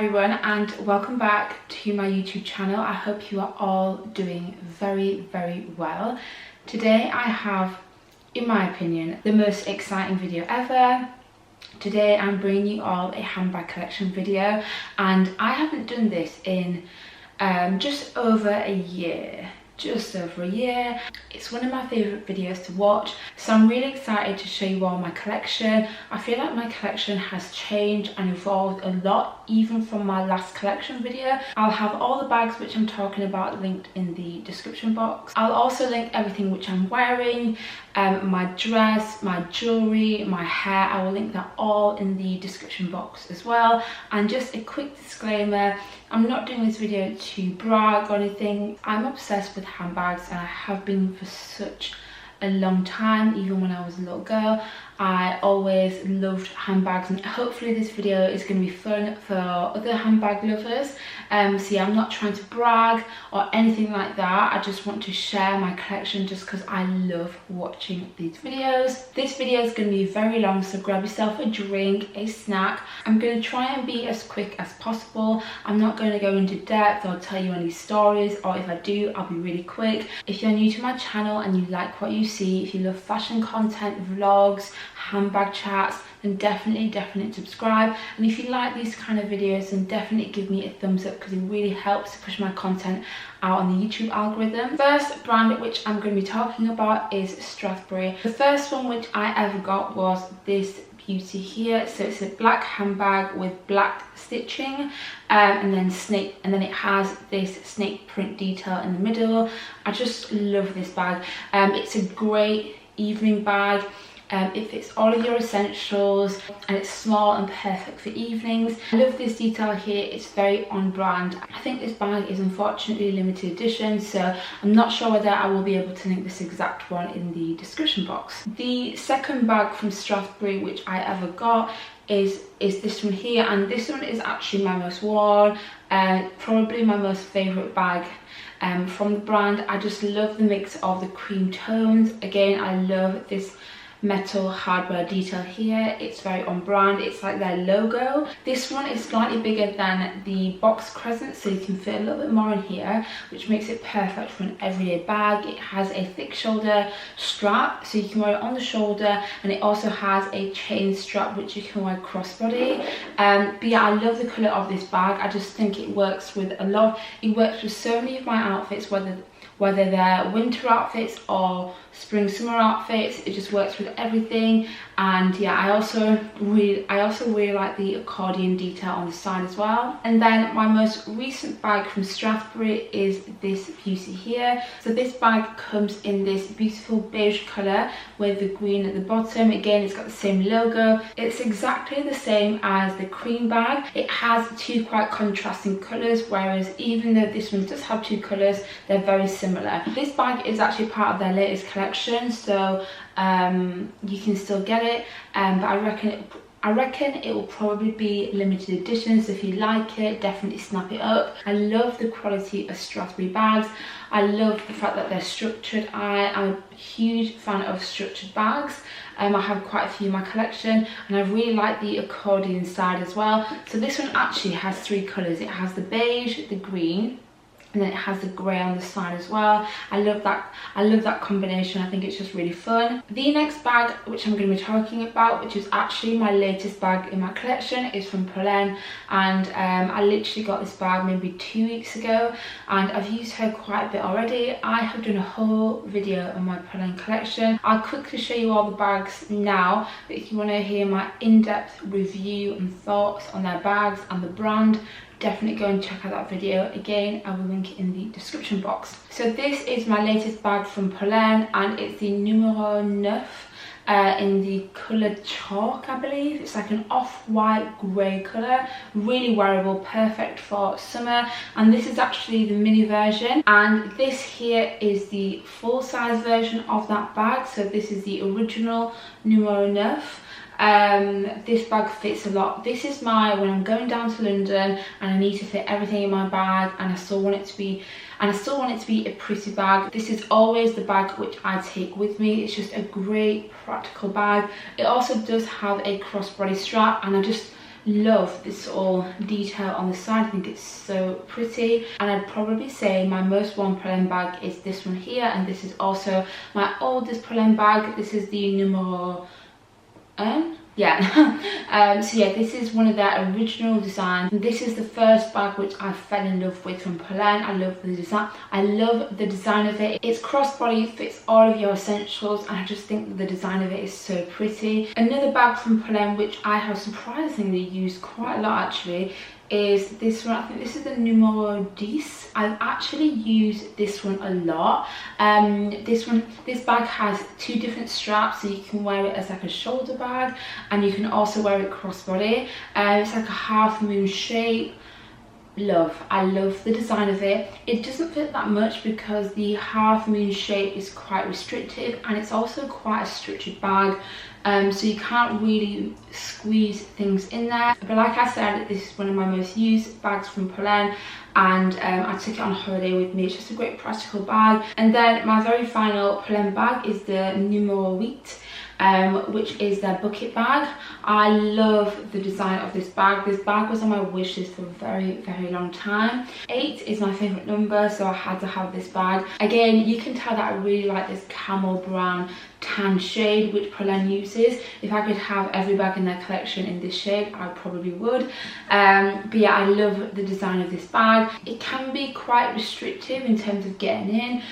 everyone and welcome back to my YouTube channel. I hope you are all doing very well. Today I have, in my opinion, the most exciting video ever. Today I'm bringing you all a handbag collection video, and I haven't done this in just over a year. It's one of my favourite videos to watch, so I'm really excited to show you all my collection. I feel like my collection has changed and evolved a lot, even from my last collection video. I'll have all the bags which I'm talking about linked in the description box. I'll also link everything which I'm wearing, my dress, my jewellery, my hair. I will link that all in the description box as well. And just a quick disclaimer, I'm not doing this video to brag or anything. I'm obsessed with handbags and I have been for such a long time. Even when I was a little girl, I always loved handbags, and hopefully this video is going to be fun for other handbag lovers. So yeah, I'm not trying to brag or anything like that. I just want to share my collection just because I love watching these videos. This video is going to be very long, so grab yourself a drink, a snack. I'm going to try and be as quick as possible. I'm not going to go into depth or tell you any stories, or if I do, I'll be really quick. If you're new to my channel and you like what you see, if you love fashion content, vlogs, handbag chats, then definitely subscribe. And if you like these kind of videos, then definitely give me a thumbs up because it really helps to push my content out on the YouTube algorithm. First brand which I'm going to be talking about is Strathberry. The first one which I ever got was this beauty here. So it's a black handbag with black stitching and then it has this snake print detail in the middle. I just love this bag. It's a great evening bag. It fits all of your essentials and it's small and perfect for evenings. I love this detail here, it's very on brand. I think this bag is unfortunately limited edition, so I'm not sure whether I will be able to link this exact one in the description box. The second bag from Strathberry which I ever got is this one here, and this one is actually my most worn, probably my most favourite bag from the brand. I just love the mix of the cream tones. Again, I love this metal hardware detail here. It's very on brand, it's like their logo. This one is slightly bigger than the box crescent, so you can fit a little bit more in here, which makes it perfect for an everyday bag. It has a thick shoulder strap, so you can wear it on the shoulder, and it also has a chain strap which you can wear crossbody. But yeah, I love the colour of this bag. I just think it works with it works with so many of my outfits, whether they're winter outfits or spring summer outfits. It just works with everything. And yeah, I also really like the accordion detail on the side as well. And then my most recent bag from Strathberry is this beauty here. So this bag comes in this beautiful beige colour with the green at the bottom. Again, it's got the same logo. It's exactly the same as the cream bag. It has two quite contrasting colours, whereas even though this one does have two colours, they're very similar. This bag is actually part of their latest collection, so you can still get it, but I reckon it will probably be limited edition, so if you like it, definitely snap it up. I love the quality of Strathberry bags. I love the fact that they're structured. I am a huge fan of structured bags. I have quite a few in my collection, and I really like the accordion side as well. So this one actually has three colours. It has the beige, the green, and then it has the grey on the side as well. I love that combination. I think it's just really fun. The next bag which I'm going to be talking about, which is actually my latest bag in my collection, is from Polene, and I literally got this bag maybe 2 weeks ago, and I've used her quite a bit already. I have done a whole video on my Polene collection. I'll quickly show you all the bags now, but if you want to hear my in-depth review and thoughts on their bags and the brand, definitely go and check out that video. Again, I will link it in the description box. So this is my latest bag from Polene, and it's the numero 9 in the colour chalk, I believe. It's like an off-white grey colour, really wearable, perfect for summer. And this is actually the mini version, and this here is the full-size version of that bag. So this is the original numero 9. This bag fits a lot. This is when I'm going down to London and I need to fit everything in my bag, and I still want it to be a pretty bag. This is always the bag which I take with me. It's just a great practical bag. It also does have a crossbody strap, and I just love this little detail on the side. I think it's so pretty, and I'd probably say my most worn Polene bag is this one here, and this is also my oldest Polene bag. This is the numero yeah. So yeah, this is one of their original designs. This is the first bag which I fell in love with from Polene. I love the design. I love the design of it. It's crossbody, it fits all of your essentials, and I just think the design of it is so pretty. Another bag from Polene which I have surprisingly used quite a lot actually is this one. I think this is the numero 10. I've actually used this one a lot. This bag has two different straps, so you can wear it as like a shoulder bag, and you can also wear it crossbody. It's like a half moon shape. I love the design of it. It doesn't fit that much because the half moon shape is quite restrictive, and it's also quite a structured bag, so you can't really squeeze things in there. But like I said, this is one of my most used bags from Polene, and I took it on holiday with me. It's just a great practical bag. And then my very final Polene bag is the numero 8, which is their bucket bag. I love the design of this bag. This bag was on my wish list for a very long time. 8 is my favourite number, so I had to have this bag. Again, you can tell that I really like this camel brown tan shade which Polene uses. If I could have every bag in their collection in this shade, I probably would. But yeah, I love the design of this bag. It can be quite restrictive in terms of getting in,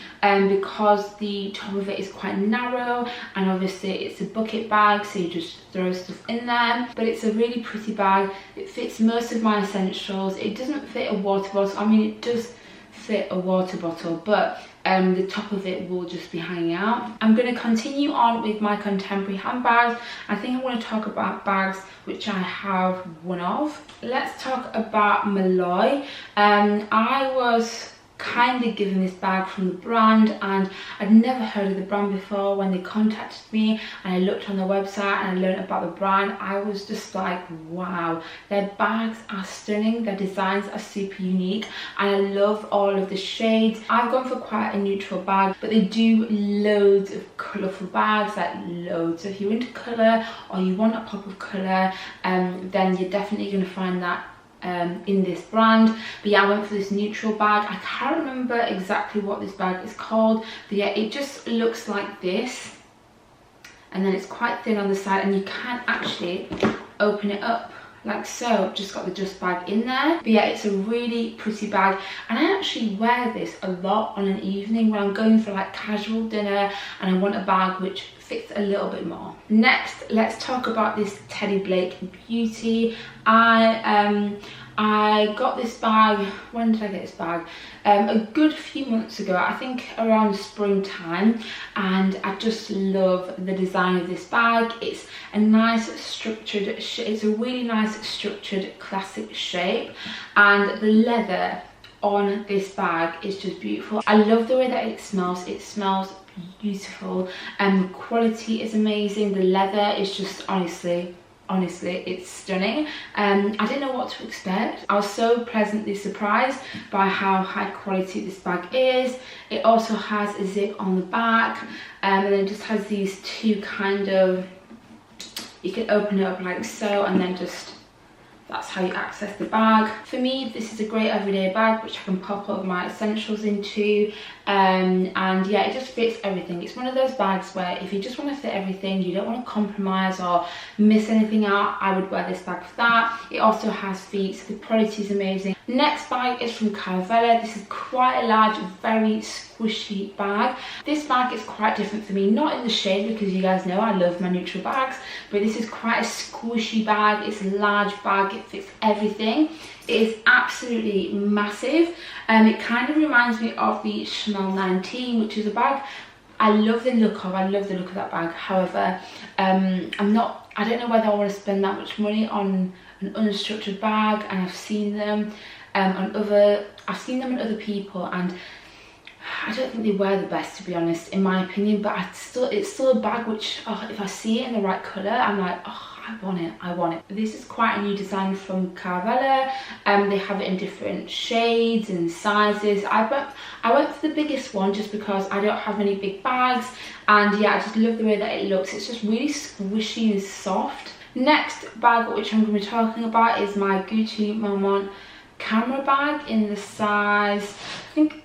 because the top of it is quite narrow, and obviously it's a bucket bag, so you just throw stuff in there. But it's a really pretty bag. It fits most of my essentials. It doesn't fit a water bottle. I mean, it does fit a water bottle, but the top of it will just be hanging out. I'm going to continue on with my contemporary handbags. I think I want to talk about bags which I have one of. Let's talk about my Loewe. I was kind of given this bag from the brand, and I'd never heard of the brand before. When they contacted me and I looked on their website and I learned about the brand, I was just like, wow, their bags are stunning, their designs are super unique, and I love all of the shades. I've gone for quite a neutral bag, but they do loads of colourful bags, like loads. So if you're into colour or you want a pop of colour, then you're definitely going to find that in this brand. But yeah, I went for this neutral bag. I can't remember exactly what this bag is called, but yeah, it just looks like this, and then it's quite thin on the side, and you can actually open it up like so. I've just got the dust bag in there. But yeah, it's a really pretty bag, and I actually wear this a lot on an evening when I'm going for like casual dinner and I want a bag which fits a little bit more. Next, let's talk about this Teddy Blake beauty. I got this bag, when did I get this bag? A good few months ago, I think around springtime, and I just love the design of this bag. It's a nice structured, it's a really nice structured classic shape, and the leather on this bag is just beautiful. I love the way that it smells. It smells beautiful, and the quality is amazing. The leather is just honestly it's stunning. I didn't know what to expect. I was so pleasantly surprised by how high quality this bag is. It also has a zip on the back, and then it just has these two kind of, you can open it up like so, and then just that's how you access the bag. For me, this is a great everyday bag which I can pop all of my essentials into, and yeah, it just fits everything. It's one of those bags where if you just want to fit everything, you don't want to compromise or miss anything out, I would wear this bag for that. It also has feet, so the quality is amazing. Next bag is from Caravelle. This is quite a large, very squishy bag. This bag is quite different for me, not in the shade, because you guys know I love my neutral bags, but this is quite a squishy bag. It's a large bag, it fits everything. It is absolutely massive, and it kind of reminds me of the Chanel 19, which is a bag I love the look of. I love the look of that bag. However, I don't know whether I want to spend that much money on an unstructured bag, and I've seen them on other people, and I don't think they wear the best, to be honest, in my opinion. But it's still a bag which, if I see it in the right colour, I'm like, oh, I want it. This is quite a new design from Caravelle. They have it in different shades and sizes. I went for the biggest one just because I don't have any big bags, and yeah, I just love the way that it looks. It's just really squishy and soft. Next bag which I'm going to be talking about is my Gucci Moment camera bag in the size,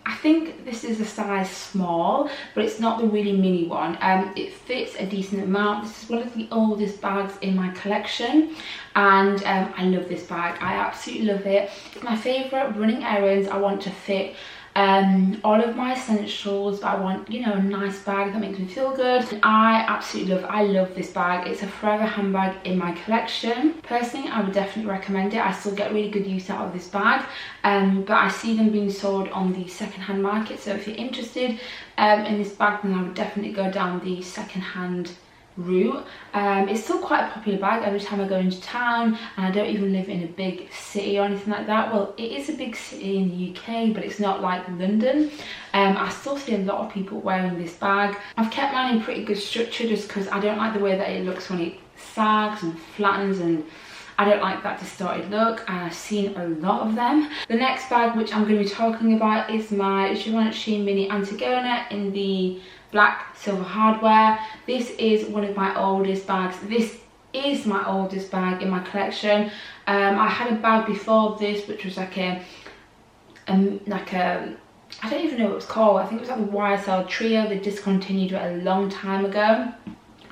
I think this is a size small, but it's not the really mini one. It fits a decent amount. This is one of the oldest bags in my collection, and I love this bag. I absolutely love it. It's my favourite running errands. I want to fit all of my essentials, but I want, you know, a nice bag that makes me feel good. I love this bag. It's a forever handbag in my collection. Personally, I would definitely recommend it. I still get really good use out of this bag, but I see them being sold on the second-hand market, so if you're interested in this bag, then I would definitely go down the second-hand route. It's still quite a popular bag every time I go into town, and I don't even live in a big city or anything like that. Well, it is a big city in the UK, but it's not like London. I still see a lot of people wearing this bag. I've kept mine in pretty good structure just because I don't like the way that it looks when it sags and flattens, and I don't like that distorted look, and I've seen a lot of them. The next bag which I'm going to be talking about is my Givenchy Mini Antigona in the black silver hardware. This is one of my oldest bags. This is my oldest bag in my collection. I had a bag before this which was like a I don't even know what it was called. I think it was like the YSL Trio. They discontinued it a long time ago.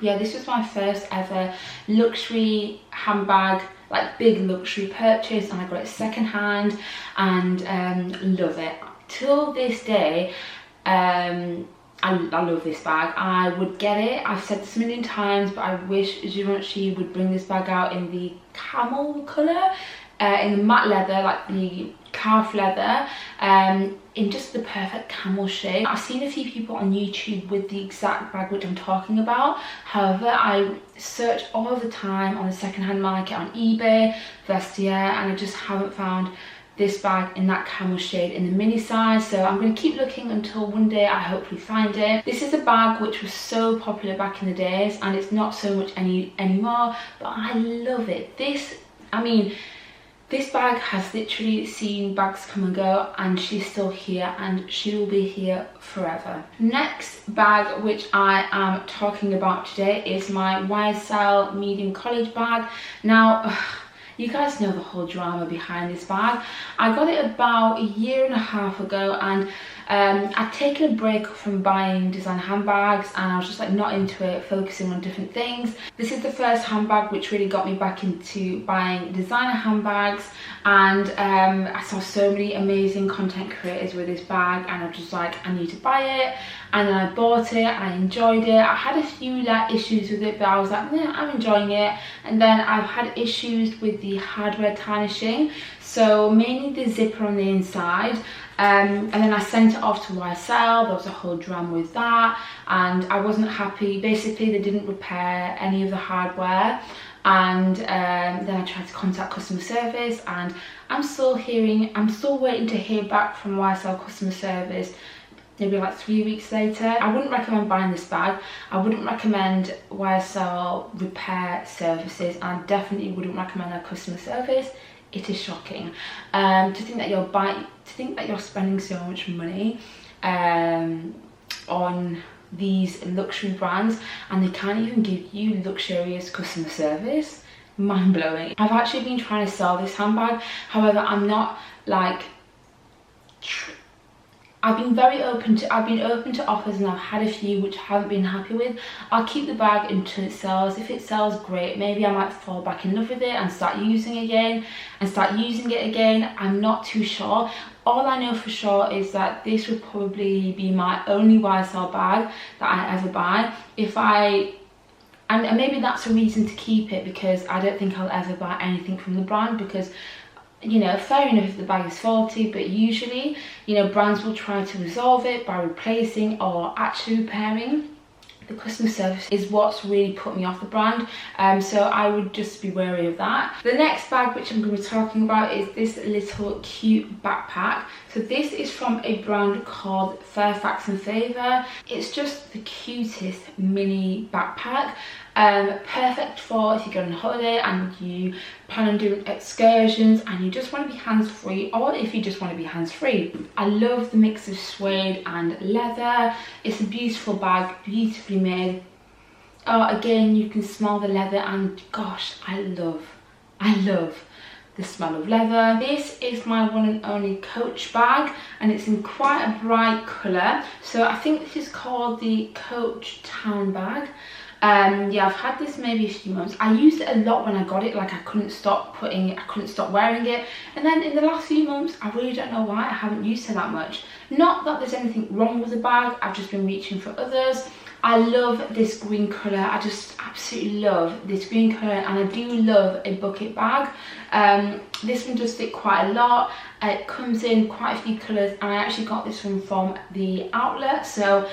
Yeah, this was my first ever luxury handbag, like big luxury purchase, and I got it second hand, and love it till this day. I love this bag. I would get it. I've said this a million times, but I wish Givenchy would bring this bag out in the camel colour, in the matte leather, like the calf leather, in just the perfect camel shade. I've seen a few people on YouTube with the exact bag which I'm talking about. However, I search all the time on the second-hand market, on eBay, Vestiaire, and I just haven't found this bag in that camel shade in the mini size, so I'm going to keep looking until one day I hopefully find it. This is a bag which was so popular back in the days, and it's not so much anymore, but I love it. This bag has literally seen bags come and go, and she's still here, and she will be here forever. Next bag which I am talking about today is my YSL medium college bag. Now, you guys know the whole drama behind this bag. I got it about a year and a half ago, and I'd taken a break from buying design handbags, and I was just like not into it, focusing on different things. This is the first handbag which really got me back into buying designer handbags, and I saw so many amazing content creators with this bag, and I was just like, I need to buy it. And then I bought it, I enjoyed it. I had a few like issues with it, but I was like, yeah, I'm enjoying it. And then I've had issues with the hardware tarnishing, so mainly the zipper on the inside. And then I sent it off to YSL. There was a whole drama with that, and I wasn't happy. Basically, they didn't repair any of the hardware, and then I tried to contact customer service, and I'm still waiting to hear back from YSL customer service. Maybe like 3 weeks later. I wouldn't recommend buying this bag. I wouldn't recommend YSL repair services, and I definitely wouldn't recommend their customer service. It is shocking to think that you're spending so much money on these luxury brands, and they can't even give you luxurious customer service. Mind blowing. I've actually been trying to sell this handbag. However, I'm not like. I've been open to offers, and I've had a few which I haven't been happy with. I'll keep the bag until it sells. If it sells, great. Maybe I might fall back in love with it and start using it again. I'm not too sure. All I know for sure is that this would probably be my only YSL bag that I ever buy. And maybe that's a reason to keep it, because I don't think I'll ever buy anything from the brand, because, you know, fair enough if the bag is faulty, but usually, you know, brands will try to resolve it by replacing or actually repairing. The customer service is what's really put me off the brand, so I would just be wary of that. The next bag which I'm going to be talking about is this little cute backpack. So this is from a brand called Fairfax and Favour. It's just the cutest mini backpack. Perfect for if you go on holiday and you plan on doing excursions and you just want to be hands-free, or if you just want to be hands-free. I love the mix of suede and leather. It's a beautiful bag, beautifully made. again, you can smell the leather, and gosh, I love the smell of leather. This is my one and only Coach bag, and it's in quite a bright colour. So I think this is called the Coach Town bag. Yeah, I've had this maybe a few months. I used it a lot when I got it, like I couldn't stop wearing it. And then in the last few months, I really don't know why, I haven't used it that much. Not that there's anything wrong with the bag, I've just been reaching for others. I love this green colour, I just absolutely love this green colour, and I do love a bucket bag. This one does fit quite a lot. It comes in quite a few colours, and I actually got this one from the outlet, so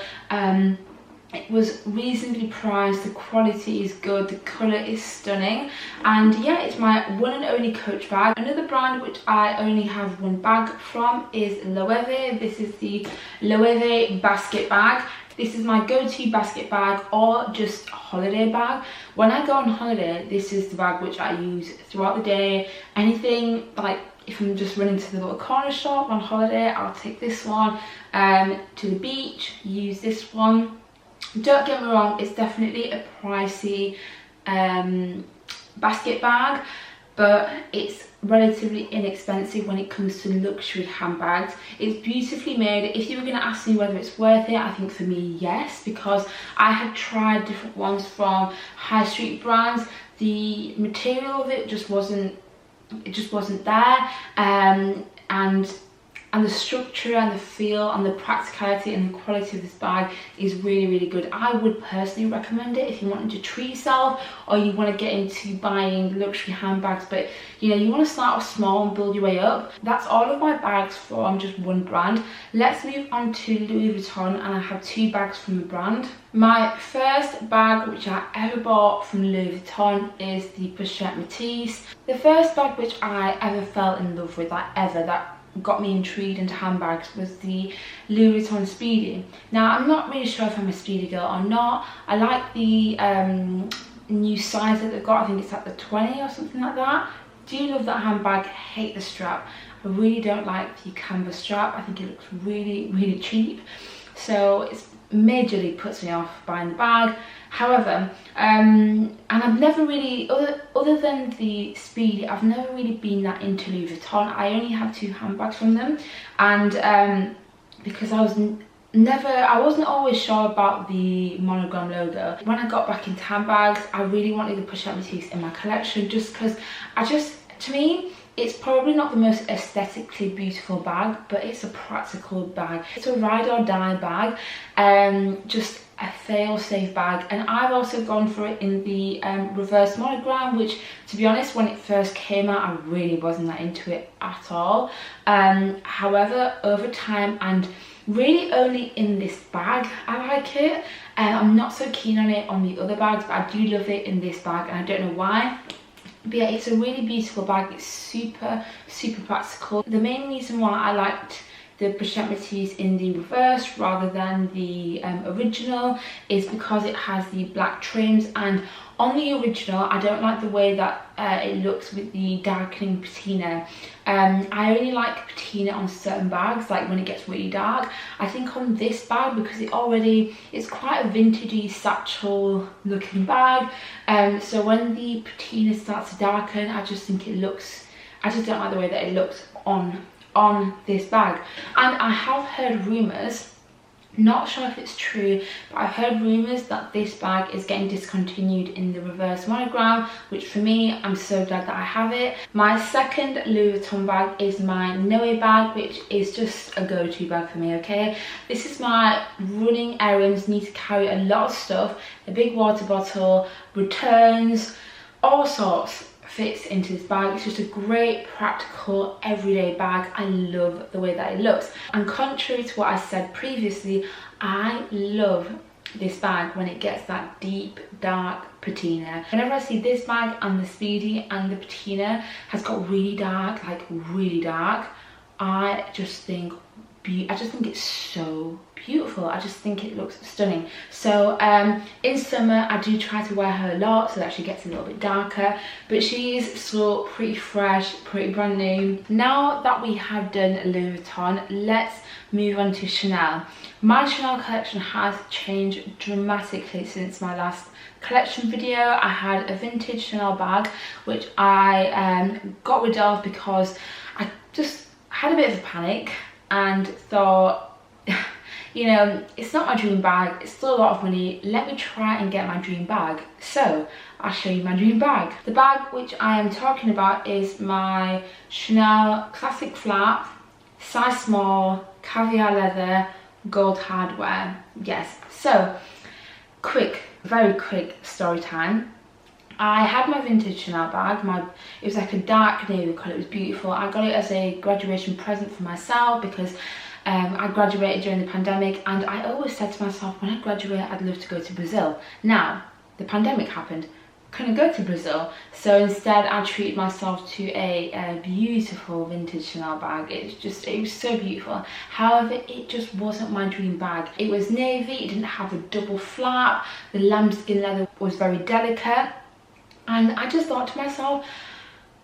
it was reasonably priced, the quality is good, the colour is stunning, and yeah, it's my one and only Coach bag. Another brand which I only have one bag from is Loewe. This is the Loewe basket bag. This is my go-to basket bag or just holiday bag. When I go on holiday, this is the bag which I use throughout the day. Anything like, if I'm just running to the little corner shop on holiday, I'll take this one. To the beach, use this one. Don't get me wrong, it's definitely a pricey basket bag, but it's relatively inexpensive when it comes to luxury handbags. It's beautifully made. If you were going to ask me whether it's worth it, I think for me, yes, because I had tried different ones from high street brands. The material of it just wasn't there, and the structure and the feel and the practicality and the quality of this bag is really good. I would personally recommend it if you wanted to treat yourself, or you want to get into buying luxury handbags, but you know, you want to start off small and build your way up. That's all of my bags from just one brand. Let's move on to Louis Vuitton, and I have two bags from the brand. My first bag which I ever bought from Louis Vuitton is the Pochette Métis. The first bag which I ever fell in love with, that got me intrigued into handbags, was the Louis Vuitton Speedy. Now, I'm not really sure if I'm a Speedy girl or not. I like the new size that they've got. I think it's at the 20 or something like that. Do love that handbag, hate the strap. I really don't like the canvas strap. I think it looks really cheap, so it's majorly puts me off buying the bag. However, and I've never really, other than the Speedy, I've never really been that into Louis Vuitton. I only have two handbags from them, and because I wasn't always sure about the monogram logo. When I got back into handbags, I really wanted the Pochette Métis in my collection, just because to me, it's probably not the most aesthetically beautiful bag, but it's a practical bag. It's a ride or die bag, just a fail-safe bag. And I've also gone for it in the reverse monogram, which, to be honest, when it first came out, I really wasn't that into it at all. However, over time, and really only in this bag, I like it. I'm not so keen on it on the other bags, but I do love it in this bag, and I don't know why. But yeah, it's a really beautiful bag. It's super practical. The main reason why I liked the Pochette Métis in the reverse rather than the original is because it has the black trims, and on the original I don't like the way that it looks with the darkening patina. I only like patina on certain bags, like when it gets really dark. I think on this bag, because it's quite a vintagey satchel looking bag, so when the patina starts to darken, I just think I just don't like the way that it looks on this bag. And I have heard rumours, not sure if it's true, but I've heard rumours that this bag is getting discontinued in the reverse monogram, which for me, I'm so glad that I have it. My second Louis Vuitton bag is my Loewe bag, which is just a go-to bag for me, okay? This is my running errands, need to carry a lot of stuff, a big water bottle, returns, all sorts fits into this bag. It's just a great practical everyday bag. I love the way that it looks, and contrary to what I said previously, I love this bag when it gets that deep dark patina. Whenever I see this bag and the Speedy and the patina has got really dark, like really dark, I just think, I just think it's so beautiful. I just think it looks stunning. So in summer I do try to wear her a lot so that she gets a little bit darker, but she's still pretty fresh, pretty brand new. Now that we have done Louis Vuitton, let's move on to Chanel. My Chanel collection has changed dramatically since my last collection video. I had a vintage Chanel bag which I got rid of because I just had a bit of a panic and thought, you know, it's not my dream bag, it's still a lot of money, let me try and get my dream bag. So I'll show you my dream bag. The bag which I am talking about is my Chanel classic flap, size small, caviar leather, gold hardware. Yes, so very quick story time. I had my vintage Chanel bag, it was like a dark navy colour, it was beautiful. I got it as a graduation present for myself because I graduated during the pandemic, and I always said to myself, when I graduate I'd love to go to Brazil. Now, the pandemic happened, couldn't go to Brazil, so instead I treated myself to a beautiful vintage Chanel bag. It was so beautiful. However, it just wasn't my dream bag. It was navy, it didn't have a double flap, the lambskin leather was very delicate. And I just thought to myself,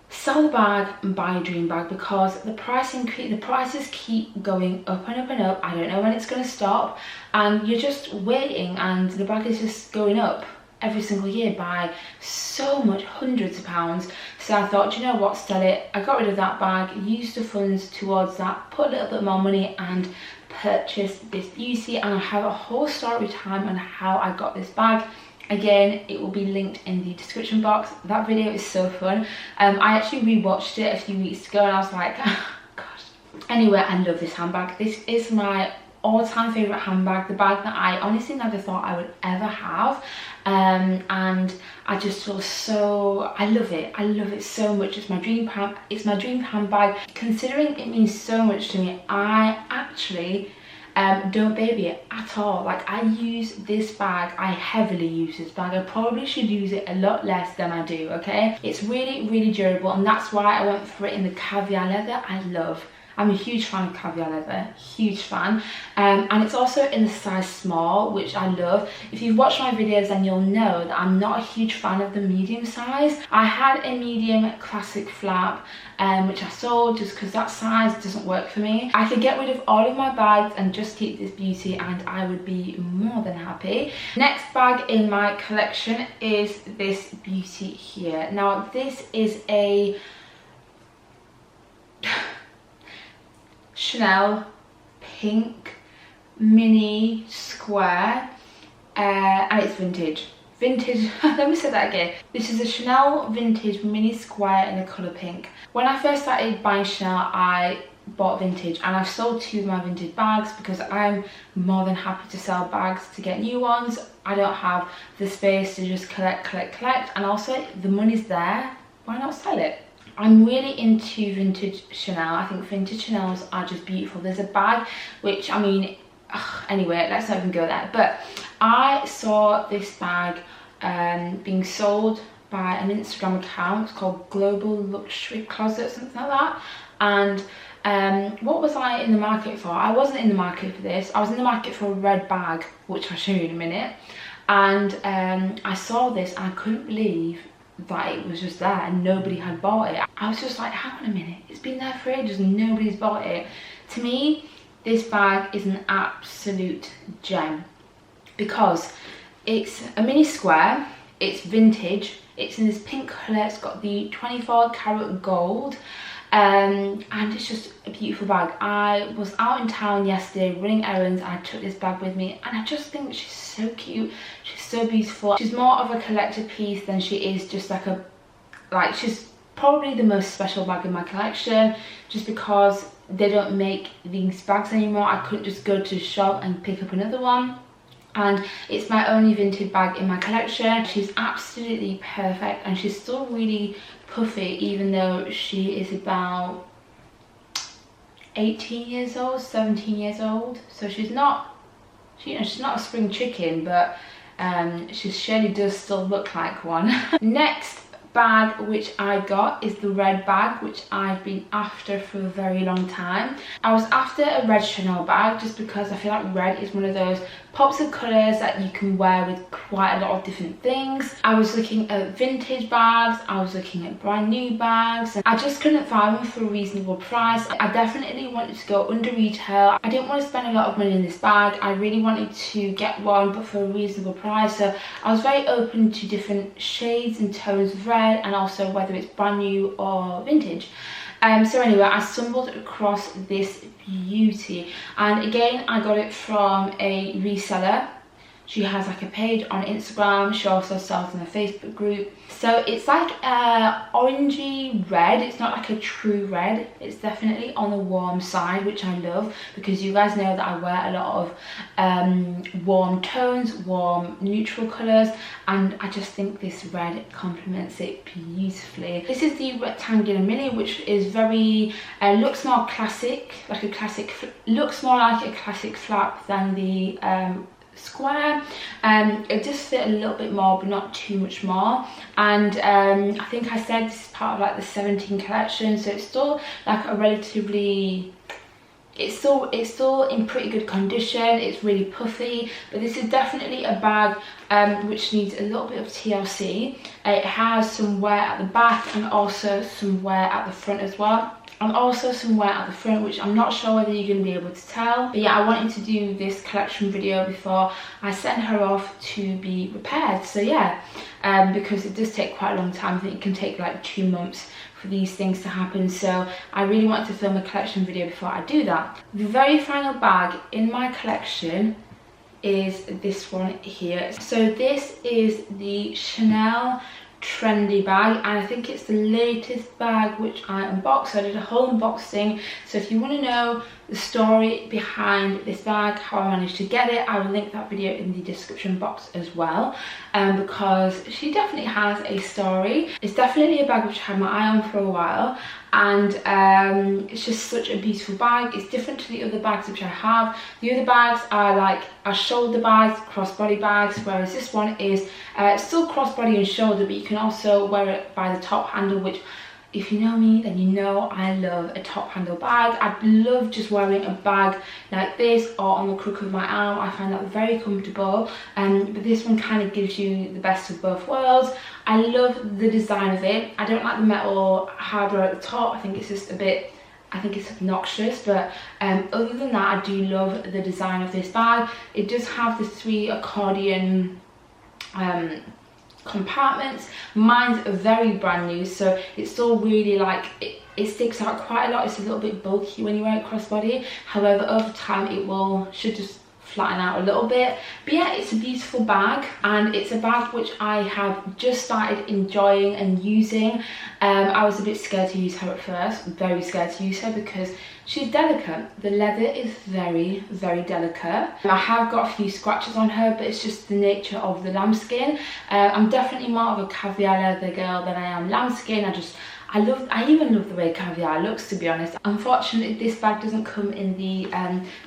sell the bag and buy a dream bag, because the prices keep going up and up and up. I don't know when it's going to stop, and you're just waiting, and the bag is just going up every single year by so much, hundreds of pounds. So I thought, you know what, sell it. I got rid of that bag, used the funds towards that, put a little bit more money and purchased this beauty. And I have a whole story time on how I got this bag. Again, it will be linked in the description box. That video is so fun. I actually rewatched it a few weeks ago and I was like, oh, gosh. Anyway, I love this handbag. This is my all-time favourite handbag, the bag that I honestly never thought I would ever have. And I just feel so, I love it so much. It's my dream handbag. Considering it means so much to me, I actually don't baby it at all. Like, I use this bag, I heavily use this bag. I probably should use it a lot less than I do, okay? It's really, really durable, and that's why I went for it in the caviar leather. I'm a huge fan of caviar leather, huge fan. And it's also in the size small, which I love. If you've watched my videos, then you'll know that I'm not a huge fan of the medium size. I had a medium classic flap, which I sold just because that size doesn't work for me. I could get rid of all of my bags and just keep this beauty, and I would be more than happy. Next bag in my collection is this beauty here. Now, this is a Chanel pink mini square, and it's vintage. Let me say that again. This is a Chanel vintage mini square in the colour pink. When I first started buying Chanel, I bought vintage, and I've sold 2 of my vintage bags because I'm more than happy to sell bags to get new ones. I don't have the space to just collect, and also the money's there, why not sell it? I'm really into vintage Chanel. I think vintage Chanels are just beautiful. There's a bag which, I mean, anyway, let's not even go there. But I saw this bag being sold by an Instagram account. It's called Global Luxury Closet, something like that. And what was I in the market for? I wasn't in the market for this. I was in the market for a red bag, which I'll show you in a minute. And I saw this and I couldn't believe that it was just there and nobody had bought it. I was just like, hang on a minute, it's been there for ages and nobody's bought it. To me, this bag is an absolute gem because it's a mini square, it's vintage, it's in this pink colour, it's got the 24 karat gold, and it's just a beautiful bag. I was out in town yesterday running errands and I took this bag with me, and I just think she's so cute, she's so beautiful. She's more of a collector piece than she is just like she's probably the most special bag in my collection, just because they don't make these bags anymore. I couldn't just go to the shop and pick up another one, and it's my only vintage bag in my collection. She's absolutely perfect, and she's still really puffy even though she is about 18 years old, 17 years old. So she's not, you know, she's not a spring chicken, but she surely does still look like one. Next bag which I got is the red bag, which I've been after for a very long time. I was after a red Chanel bag just because I feel like red is one of those pops of colours that you can wear with quite a lot of different things. I was looking at vintage bags, I was looking at brand new bags, and I just couldn't find one for a reasonable price. I definitely wanted to go under retail. I didn't want to spend a lot of money in this bag. I really wanted to get one, but for a reasonable price. So I was very open to different shades and tones of red, and also whether it's brand new or vintage. So anyway, I stumbled across this beauty, and again I got it from a reseller. She has like a page on Instagram. She also sells in a Facebook group. So it's like orangey red. It's not like a true red. It's definitely on the warm side, which I love, because you guys know that I wear a lot of warm tones, warm neutral colours, and I just think this red complements it beautifully. This is the rectangular mini, which is very looks more classic, looks more like a classic flap than the square. It just fit a little bit more, but not too much more. And I think I said this is part of like the 17 collection, so it's still like a relatively, it's still in pretty good condition. It's really puffy, but this is definitely a bag which needs a little bit of TLC. It has some wear at the back and also some wear at the front as well. And also some wear at the front, which I'm not sure whether you're going to be able to tell. But yeah, I wanted to do this collection video before I send her off to be repaired. So yeah, because it does take quite a long time. I think it can take like 2 months for these things to happen. So I really want to film a collection video before I do that. The very final bag in my collection is this one here. So this is the Chanel trendy bag, and I think it's the latest bag which I unboxed. So I did a whole unboxing, so if you want to know the story behind this bag, how I managed to get it, I will link that video in the description box as well, because she definitely has a story. It's definitely a bag which I had my eye on for a while, and it's just such a beautiful bag. It's different to the other bags which I have. The other bags are shoulder bags, crossbody bags, whereas this one is still crossbody and shoulder, but you can also wear it by the top handle, which, if you know me, then you know I love a top handle bag. I love just wearing a bag like this or on the crook of my arm. I find that very comfortable, but this one kind of gives you the best of both worlds. I love the design of it. I don't like the metal hardware at the top. I think it's just a bit, I think it's obnoxious, but other than that, I do love the design of this bag. It does have the 3 accordion compartments. Mine's very brand new, so it's still really like it sticks out quite a lot. It's a little bit bulky when you wear it crossbody. However, over time it should just flatten out a little bit. But yeah, it's a beautiful bag, and it's a bag which I have just started enjoying and using. I was a bit scared to use her at first, very scared to use her, because she's delicate. The leather is very, very delicate. I have got a few scratches on her, but it's just the nature of the lambskin. I'm definitely more of a caviar leather girl than I am lambskin. I even love the way caviar looks, to be honest. Unfortunately, this bag doesn't come in the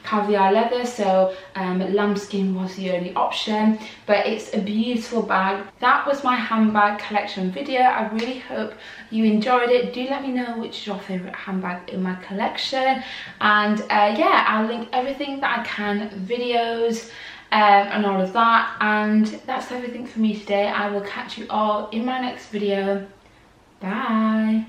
caviar leather, so lambskin was the only option, but it's a beautiful bag. That was my handbag collection video. I really hope you enjoyed it. Do let me know which is your favourite handbag in my collection, and yeah, I'll link everything that I can, videos, and all of that, and that's everything for me today. I will catch you all in my next video. Bye.